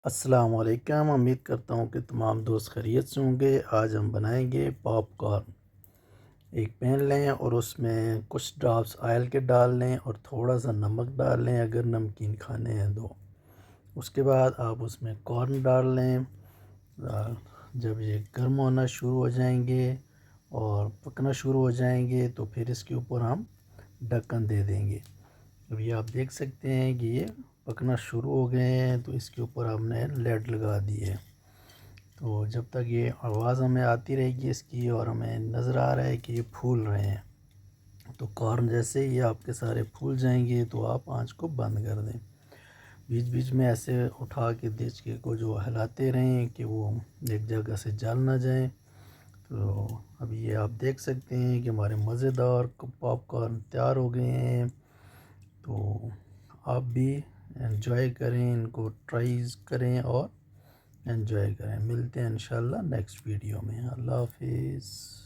السلام علیکم، امید کرتا ہوں کہ تمام دوست خیریت سے ہوں گے۔ آج ہم بنائیں گے پاپ کارن۔ ایک پین لیں اور اس میں کچھ ڈراپس آئل کے ڈال لیں اور تھوڑا سا نمک ڈال لیں اگر نمکین کھانے ہیں تو۔ اس کے بعد آپ اس میں کارن ڈال لیں۔ جب یہ گرم ہونا شروع ہو جائیں گے اور پکنا شروع ہو جائیں گے تو پھر اس کے اوپر ہم ڈھکن دے دیں گے۔ ابھی آپ دیکھ سکتے ہیں کہ یہ پکنا شروع ہو گئے ہیں تو اس کے اوپر ہم نے لیڈ لگا دی ہے۔ تو جب تک یہ آواز ہمیں آتی رہے گی اس کی اور ہمیں نظر آ رہا ہے کہ یہ پھول رہے ہیں، تو کارن جیسے ہی آپ کے سارے پھول جائیں گے تو آپ آنچ کو بند کر دیں۔ بیچ بیچ میں ایسے اٹھا کے دیچکے کو جو ہلاتے رہیں کہ وہ ایک جگہ سے جل نہ جائیں۔ تو ابھی یہ آپ دیکھ سکتے ہیں کہ ہمارے مزیدار پاپ کارن تیار ہو گئے ہیں۔ تو آپ بھی انجوائے کریں، ان کو ٹرائز کریں اور انجوائے کریں۔ ملتے ہیں انشاءاللہ نیکسٹ ویڈیو میں۔ اللہ حافظ۔